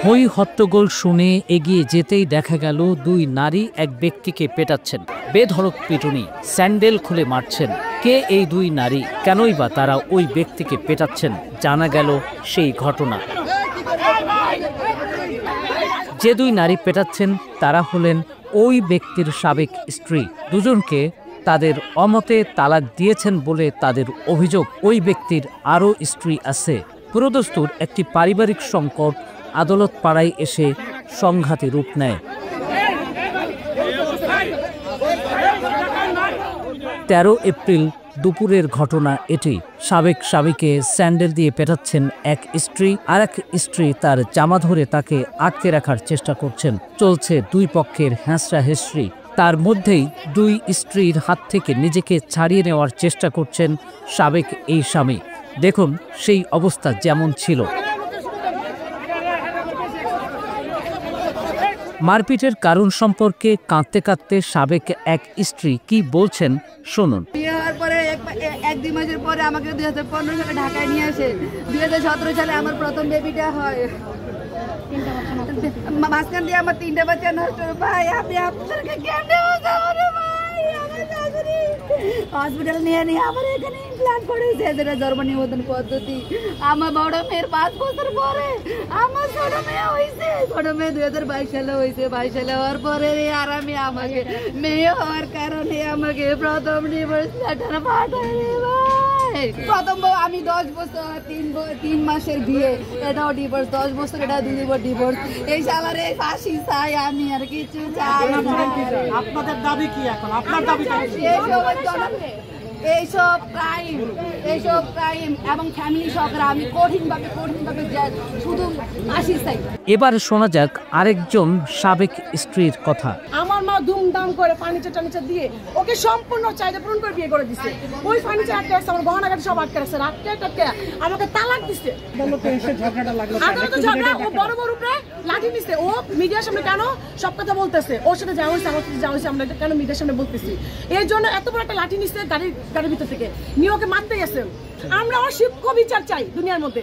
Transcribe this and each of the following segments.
হই হট্টগোল শুনে এগিয়ে যেতেই দেখা গেল দুই নারী এক ব্যক্তিকে পেটাচ্ছেন। বেধড়ক পিটুনি, স্যান্ডেল খুলে মারছেন। কে এই দুই নারী, কেনই বা তারা ওই ব্যক্তিকে পেটাচ্ছেন, জানা গেল সেই ঘটনা। যে দুই নারী পেটাচ্ছেন তারা হলেন ওই ব্যক্তির সাবেক স্ত্রী। দুজনকে তাদের অমতে তালাক দিয়েছেন বলে তাদের অভিযোগ। ওই ব্যক্তির আরও স্ত্রী আছে। পুরোদস্তুর একটি পারিবারিক সংকট আদালত পাড়ায় এসে সংঘাতে রূপ নেয়। 13 এপ্রিল দুপুরের ঘটনা এটি। সাবেক স্বামীকে স্যান্ডেল দিয়ে পেটাচ্ছেন এক স্ত্রী, আর এক স্ত্রী তার জামা ধরে তাকে আটকে রাখার চেষ্টা করছেন। চলছে দুই পক্ষের হেঁচড়া হেঁচড়ি। তার মধ্যেই দুই স্ত্রীর হাত থেকে নিজেকে ছাড়িয়ে নেওয়ার চেষ্টা করছেন সাবেক এই স্বামী। দেখুন সেই অবস্থা যেমন ছিল। মারপিটের কারণ সম্পর্কে কাঁদতে কাঁদতে সাবেক এক স্ত্রী কি বলছেন শুনুন। বিয়ে হওয়ার পরে 1-2 মাসের পরে আমাকে 2015 সালে ঢাকায় নিয়ে আসে। 2017 সালে আমার প্রথম বেবিটা হয়। মাঝখান দিয়ে আমার 3টা বাচ্চা নষ্ট। ভাই আপনি আপনাদেরকে কেন হসপিটাল নিয়ে আমার এখানে ইমপ্লান্ট করেছে, যেটা জন্ম নিবন্ধন পদ্ধতি। আমার বড় মেয়ের 5 বছর পরে আমার ছোট মেয়ে হয়েছে। ছোট মেয়ে 2022 সালে হয়েছে। 22 সালে হওয়ার পরে আর আমি আমাকে মেয়ে হওয়ার কারণে আমাকে প্রথম ডিভোর্স লেটার পাঠায়। প্রথম আমি 10 বছর 3 মাসের বিয়ে, এটাও ডিভোর্স। 10 বছর এটা ডিভোর্স। এই সালারে ফাঁসি চাই আমি, আর কিছু চাই। আপনাদের দাবি কি এখন? আপনার দাবি এইসব ক্রাইম এবং ফ্যামিলি সহকারে আমি কঠিনভাবে শুধু ফাঁসি চাই। এবার শোনা যাক আরেকজন সাবেক স্ত্রীর কথা। আমার মা ধুমধাম করে ফার্নিচার টার্নিচার দিয়ে ওকে সম্পূর্ণ চাহিদা পূরণ করে বিয়ে করে দিচ্ছে। ওই ফার্নিচার আটকে রাখছে, আমার গহনাগাটি সব আটকে রাখছে। আটকে আমাকে তালাক দিচ্ছে। আদালতে ঝগড়া, ও বড় উপরে লাঠি দিচ্ছে। ও মিডিয়ার সামনে কেন সব কথা বলতেছে? ওর সাথে যাওয়া হয়েছে, আমার সাথে যাওয়া হয়েছে, আমরা কেন মিডিয়ার সামনে বলতেছি? এর জন্য এত বড় একটা লাঠি নিচ্ছে গাড়ির ভিতর থেকে নিয়ে ওকে মারতে গেছে। আমরা ওর শিক্ষা বিচার চাই দুনিয়ার মধ্যে।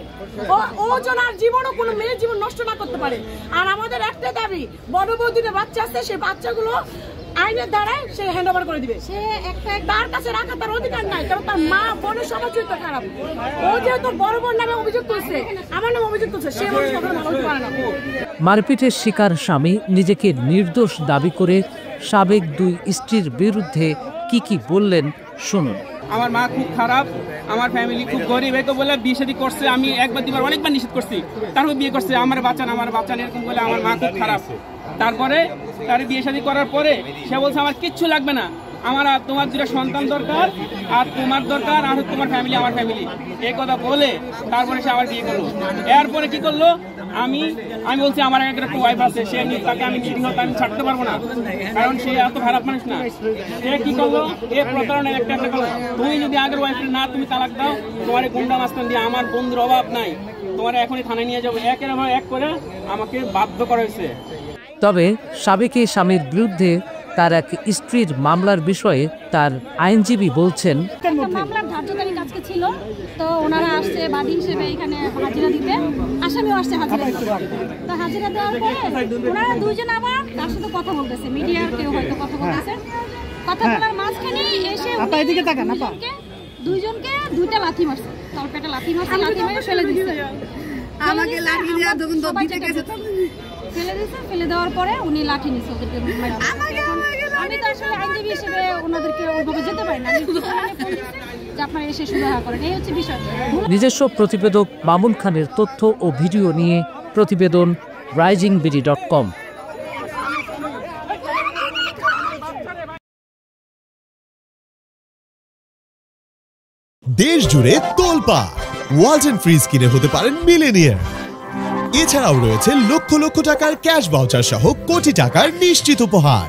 ও যেন আর জীবনও কোনো মেয়ের জীবন নষ্ট না করতে পারে। আর আমাদের একটা দাবি, বড় বউ 2টা বাচ্চা আছে, সেই বাচ্চাগুলো আইনের দ্বারা সে হ্যান্ড ওভার করে দিবে। সে তার কাছে রাখা তার অধিকার নাই, কারণ তার মা বোনের সমাজ চরিত্র খারাপ। ও যেহেতু বড় বোন নামে অভিযোগ করছে, আমার নামে অভিযোগ করছে, সে মানুষ কখনো ভালো হতে পারে না। মারপিটের শিকার স্বামী নিজেকে নির্দোষ দাবি করে সাবেক দুই স্ত্রীর বিরুদ্ধে কি বললেন শুনুন। আমার মা খুব খারাপ, আমার ফ্যামিলি খুব গরিব, এই তো বলে বিয়ে শাদী করছে। আমি একবার দুবার অনেকবার নিষেধ করছি, তারপর বিয়ে করছে। আমার বাচ্চা এরকম বলে আমার মা খুব খারাপ। তারপরে তার বিয়ে শাদী করার পরে সে বলছে আমার কিচ্ছু লাগবে না, আমার আর তোমার 2টা সন্তান দরকার, আর তোমার দরকার, আর তোমার ফ্যামিলি আমার ফ্যামিলি, এই কথা বলে তারপরে সে আবার বিয়ে করলো। এরপরে কি করলো, আমি বলছি আমার একটা ওয়াইফ আছে, সে তাকে আমি আমি ছাড়তে পারবো না, কারণ সে এত খারাপ মানুষ না। সে কি করলো, এ প্রতারণের একটা করলো, তুমি যদি আগের ওয়াইফের না তুমি তালাক দাও, তোমার গুন্ডা মাস্তান দিয়ে আমার বন্ধুর অভাব নাই, তোমার এখনই থানায় নিয়ে যাবো, একের ভাবে এক করে আমাকে বাধ্য করা হয়েছে। তবে সাবেক স্বামীর বিরুদ্ধে তার এক স্ত্রীর মামলার বিষয়ে তার আইনজীবী বলছেন, মামলার ধার্য তারিখ আজকে ছিল, তো ওনারা আসছে বাদী হিসেবে এখানে হাজিরা দিতে। আসামিও আসছে হাজিরা দিতে। তো হাজিরা দেওয়ার পরে ওনারা দুইজন আবার তার সাথে কথা বলতেছে, মিডিয়ার কেউ হয়তো কথা বলতেছে। কথা বলার মাঝখানে এসে দুইজনকে 2টা লাথি মারছে, তলপেটে লাথি মারছে, লাথি মেরে ফেলে দিচ্ছে। আমাকে লাঠি দিয়ে যখন দিতে গেছে ফেলে দিয়েছে। ফেলে দেওয়ার পরে উনি লাঠি নিচ্ছে ওদেরকে। আমি তো আসলে আইনজীবী হিসেবে ওনাদেরকে ওইভাবে যেতে পারি না, যে আপনারা এসে সুরাহা করেন, এই হচ্ছে বিষয়। নিজস্ব প্রতিবেদক মামুন খানের তথ্য ও ভিডিও নিয়ে প্রতিবেদন risingBD.com। দেশ জুড়ে তোলপা ওয়ালটন ফ্রিজ কিনে হতে পারেন মিলেনিয়ার। এছাড়াও রয়েছে লক্ষ লক্ষ টাকার ক্যাশ ভাউচার সহ কোটি টাকার নিশ্চিত উপহার।